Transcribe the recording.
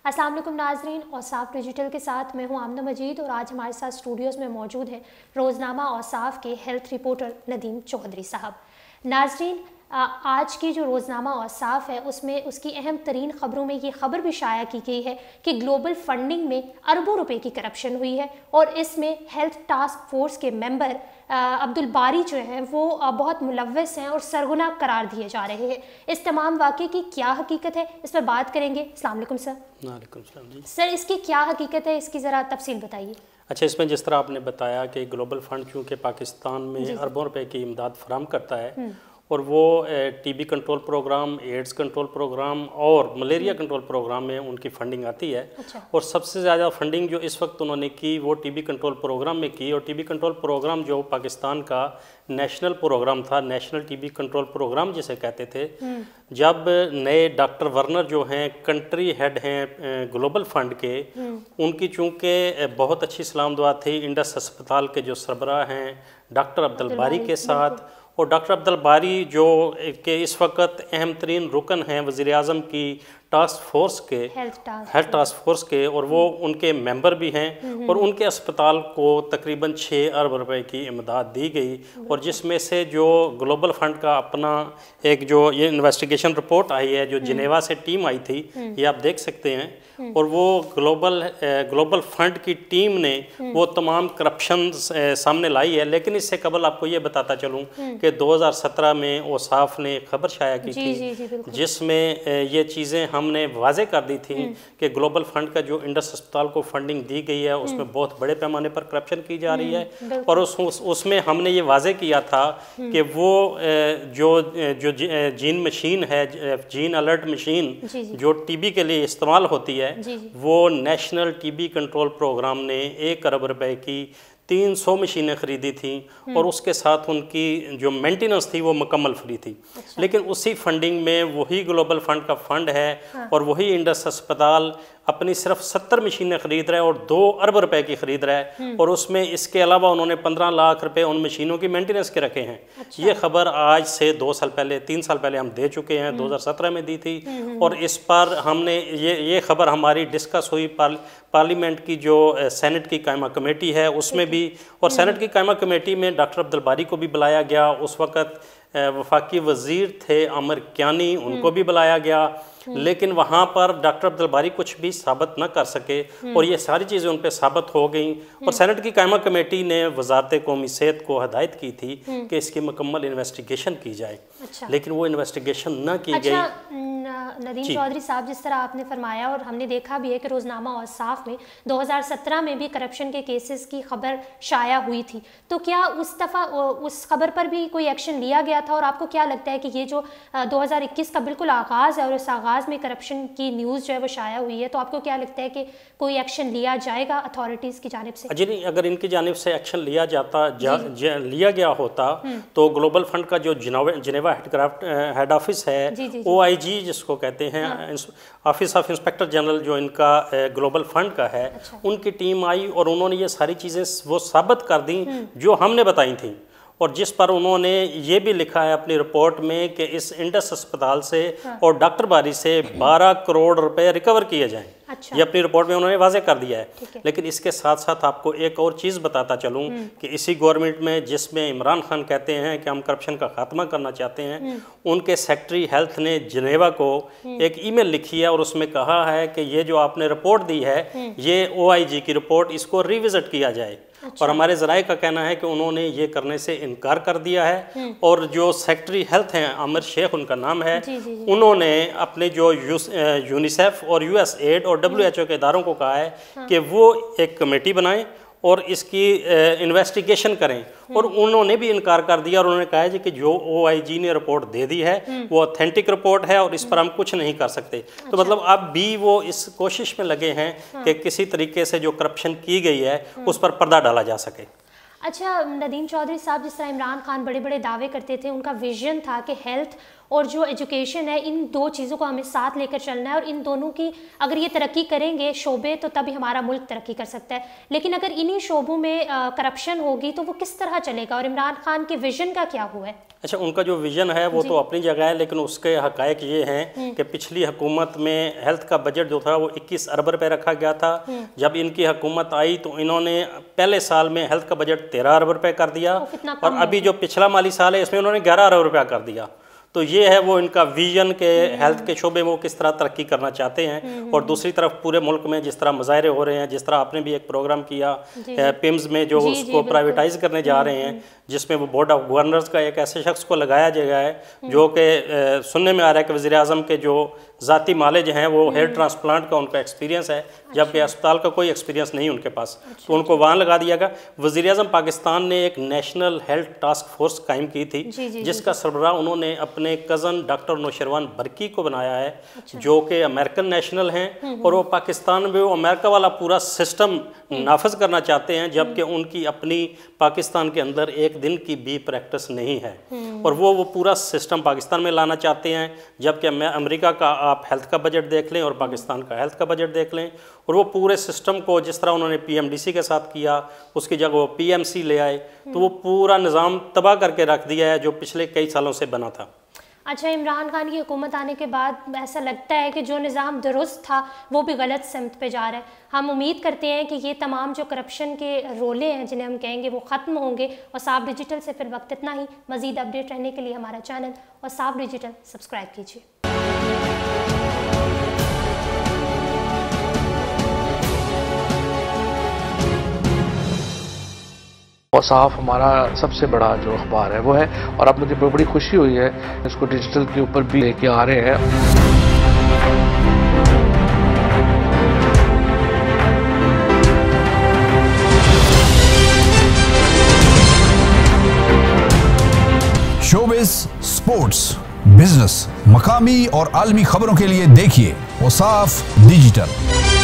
अस्सलाम वालेकुम नाजरीन, औसाफ डिजिटल के साथ मैं हूं आमना मजीद और आज हमारे साथ स्टूडियोज़ में मौजूद हैं रोज़नामा औसाफ के हेल्थ रिपोर्टर नदीम चौधरी साहब। नाजरीन, आज की जो रोज़नामा औसाफ है उसमें उसकी अहम तरीन ख़बरों में ये ख़बर भी शाया की गई है कि ग्लोबल फंडिंग में अरबों रुपए की करप्शन हुई है और इसमें हेल्थ टास्क फोर्स के मेंबर अब्दुल बारी जो हैं वो बहुत मुलव्वस हैं और सरगुना करार दिए जा रहे हैं। इस तमाम वाक़े की क्या हकीकत है, इस पर बात करेंगे। अस्सलाम वालेकुम सर। वालेकुम सलाम जी। सर, इसकी क्या हकीकत है, इसकी ज़रा तफसील बताइए। अच्छा, इसमें जिस तरह आपने बताया कि ग्लोबल फंड चूँकि पाकिस्तान में अरबों रुपए की इमदाद फराहम करता है और वो TB control program, AIDS control program और मलेरिया कंट्रोल प्रोग्राम में उनकी फंडिंग आती है। अच्छा। और सबसे ज़्यादा फंडिंग जो इस वक्त उन्होंने की वो टीबी कंट्रोल प्रोग्राम में की। और टीबी कंट्रोल प्रोग्राम जो पाकिस्तान का नेशनल प्रोग्राम था, नेशनल टीबी कंट्रोल प्रोग्राम जिसे कहते थे। जब नए डॉक्टर वर्नर जो हैं कंट्री हेड हैं ग्लोबल फंड के, उनकी चूँकि बहुत अच्छी सलाम दुआ थी इंडस अस्पताल के जो सरबराह हैं डॉक्टर अब्दुल बारी के साथ। और डॉक्टर अब्दुल बारी जो कि इस वक्त अहम तरीन रुकन हैं वज़ीर-ए-आज़म की टास्क फोर्स के, हेल्थ टास्क फोर्स के, और वो उनके मेंबर भी हैं। और उनके अस्पताल को तकरीबन 6 अरब रुपए की इमदाद दी गई। और जिसमें से जो ग्लोबल फंड का अपना एक जो ये इन्वेस्टिगेशन रिपोर्ट आई है, जो जिनेवा से टीम आई थी, ये आप देख सकते हैं। और वो ग्लोबल फंड की टीम ने वो तमाम करप्शन सामने लाई है। लेकिन इससे कबल आपको ये बताता चलूँ कि 2017 में औसाफ ने खबर शाया की थी जिसमें ये चीज़ें हमने वाजे कर दी थी कि ग्लोबल फंड का जो इंडस अस्पताल को फंडिंग दी गई है उसमें बहुत बड़े पैमाने पर करप्शन की जा रही है। और उसमें हमने ये वाजे किया था कि वो जो जीन मशीन है, जीन अलर्ट मशीन जो टीबी के लिए इस्तेमाल होती है, वो नेशनल टीबी कंट्रोल प्रोग्राम ने 1 अरब रुपए की 300 मशीनें खरीदी थी और उसके साथ उनकी जो मेंटेनेंस थी वो मुकम्मल फ्री थी। अच्छा। लेकिन उसी फंडिंग में वही ग्लोबल फंड का फंड है। हाँ। और वही इंडस अस्पताल अपनी सिर्फ 70 मशीनें खरीद रहा है और 2 अरब रुपए की खरीद रहा है। और उसमें इसके अलावा उन्होंने 15 लाख रुपए उन मशीनों की मेंटेनेंस के रखे हैं। अच्छा। ये खबर आज से 2 साल पहले, 3 साल पहले हम दे चुके हैं, 2017 में दी थी। और इस पर हमने ये खबर हमारी डिस्कस हुई पार्लियामेंट की जो सेनेट की कायमा कमेटी है उसमें भी। और सेनेट की कायमा कमेटी में डॉक्टर अब्दुल बारी को भी बुलाया गया। उस वक़्त वफाकी वज़ीर थे आमिर कियानी, उनको भी बुलाया गया। लेकिन वहाँ पर डॉक्टर अब्दुल बारी कुछ भी साबित न कर सके और ये सारी चीज़ें उन पर साबित हो गई। और सेनेट की कायमा कमेटी ने वज़ारत कौमी सेहत को हदायत की थी कि इसकी मुकम्मल इन्वेस्टिगेशन की जाए। अच्छा। लेकिन वो इन्वेस्टिगेशन न की गई। नदीम चौधरी साहब, जिस तरह आपने फरमाया और हमने देखा भी है कि रोज़नामा औसाफ में 2017 में भी करप्शन के केसेस की खबर शाया हुई थी, तो क्या उस दफ़ा उस खबर पर भी कोई एक्शन लिया गया था? और आपको क्या लगता है कि ये जो 2021 का बिल्कुल आगाज़ है और इस आगाज़ में करप्शन की न्यूज़ जो है वो शाया हुई है, तो आपको क्या लगता है कि कोई एक्शन लिया जाएगा अथॉरिटीज़ की जानिब से? जी नहीं, अगर इनकी जानिब से एक्शन लिया लिया गया होता तो ग्लोबल फंड का जो जिनेवा हेड ऑफिस है, OIG जिसको कहते हैं, ऑफिस ऑफ इंस्पेक्टर जनरल जो इनका ग्लोबल फंड का है। अच्छा। उनकी टीम आई और उन्होंने ये सारी चीज़ें वो साबित कर दी जो हमने बताई थी। और जिस पर उन्होंने ये भी लिखा है अपनी रिपोर्ट में कि इस इंडस अस्पताल से और डॉक्टर बारी से 12 करोड़ रुपए रिकवर किए जाएं। अच्छा। ये अपनी रिपोर्ट में उन्होंने वाजे कर दिया है। लेकिन इसके साथ साथ आपको एक और चीज़ बताता चलूँ कि इसी गवर्नमेंट में जिसमें इमरान खान कहते हैं कि हम करप्शन का खात्मा करना चाहते हैं, उनके सेक्रेटरी हेल्थ ने जिनेवा को एक ईमेल लिखी है और उसमें कहा है कि ये जो आपने रिपोर्ट दी है, ये OIG की रिपोर्ट, इसको रिविजिट किया जाए। अच्छा। और हमारे ज़राए का कहना है कि उन्होंने ये करने से इनकार कर दिया है। और जो सेक्रेटरी हेल्थ हैं, आमिर शेख उनका नाम है, उन्होंने अपने जो यूनिसेफ और USAID और WHO के इदारों को कहा है कि वो एक कमेटी बनाएं और इसकी इन्वेस्टिगेशन करें। और उन्होंने भी इनकार कर दिया और उन्होंने कहा है कि जो OIG ने रिपोर्ट दे दी है वो ऑथेंटिक रिपोर्ट है और इस पर हम कुछ नहीं कर सकते। अच्छा। तो मतलब अब भी वो इस कोशिश में लगे हैं कि किसी तरीके से जो करप्शन की गई है उस पर पर्दा डाला जा सके। अच्छा नदीम चौधरी साहब, जिस तरह इमरान खान बड़े बड़े दावे करते थे, उनका विजन था कि हेल्थ और जो एजुकेशन है, इन दो चीज़ों को हमें साथ लेकर चलना है और इन दोनों की अगर ये तरक्की करेंगे शोबे तो तभी हमारा मुल्क तरक्की कर सकता है। लेकिन अगर इन्हीं शोबों में करप्शन होगी तो वो किस तरह चलेगा, और इमरान खान के विजन का क्या हुआ है? अच्छा, उनका जो विजन है वो तो अपनी जगह है, लेकिन उसके हकायक ये हैं कि पिछली हुकूमत में हेल्थ का बजट जो था वो 21 अरब रुपए रखा गया था। जब इनकी हुकूमत आई तो इन्होंने पहले साल में हेल्थ का बजट 13 अरब रुपए कर दिया, और अभी जो पिछला माली साल है इसमें उन्होंने 11 अरब रुपया कर दिया। तो ये है वो इनका विजन के हेल्थ के शोबे में वो किस तरह तरक्की करना चाहते हैं। और दूसरी तरफ पूरे मुल्क में जिस तरह मुजाहरे हो रहे हैं, जिस तरह आपने भी एक प्रोग्राम किया पिम्स में जो उसको प्राइवेटाइज करने जा रहे हैं, जिसमें वो बोर्ड ऑफ गवर्नर्स का एक ऐसे शख्स को लगाया गया है जो कि सुनने में आ रहा है कि वज़ीर आज़म के जो ज़ाती मालिज हैं वो हेयर ट्रांसप्लांट का उनका एक्सपीरियंस है, जबकि अस्पताल का कोई एक्सपीरियंस नहीं उनके पास। तो उनको वहाँ लगा दिया गया। वज़ीर आज़म पाकिस्तान ने एक नेशनल हेल्थ टास्क फोर्स कायम की थी, जिसका सरबराह उन्होंने अपने कज़न डॉक्टर नौशरवान बरकी को बनाया है, जो कि अमेरिकन नेशनल हैं, और वो पाकिस्तान में वो अमेरिका वाला पूरा सिस्टम नाफज करना चाहते हैं, जबकि उनकी अपनी पाकिस्तान के अंदर एक दिन की भी प्रैक्टिस नहीं है, और वो पूरा सिस्टम पाकिस्तान में लाना चाहते हैं। जबकि अमेरिका का आप हेल्थ का बजट देख लें और पाकिस्तान का हेल्थ का बजट देख लें, और वो पूरे सिस्टम को जिस तरह उन्होंने पीएमडीसी के साथ किया, उसकी जगह वो पीएमसी ले आए, तो वो पूरा निज़ाम तबाह करके रख दिया है जो पिछले कई सालों से बना था। अच्छा, इमरान खान की हुकूमत आने के बाद ऐसा लगता है कि जो निज़ाम दुरुस्त था वो भी गलत सिमत पे जा रहा है। हम उम्मीद करते हैं कि ये तमाम जो करप्शन के रोले हैं जिन्हें हम कहेंगे वो ख़त्म होंगे। और साफ डिजिटल से फिर वक्त इतना ही। मज़ीद अपडेट रहने के लिए हमारा चैनल और साफ डिजिटल सब्सक्राइब कीजिए। औसाफ हमारा सबसे बड़ा जो अखबार है वो है, और अब मुझे बड़ी खुशी हुई है इसको डिजिटल के ऊपर भी लेके आ रहे हैं। शोबिज़, स्पोर्ट्स, बिजनेस, मकामी और आलमी खबरों के लिए देखिए औसाफ डिजिटल।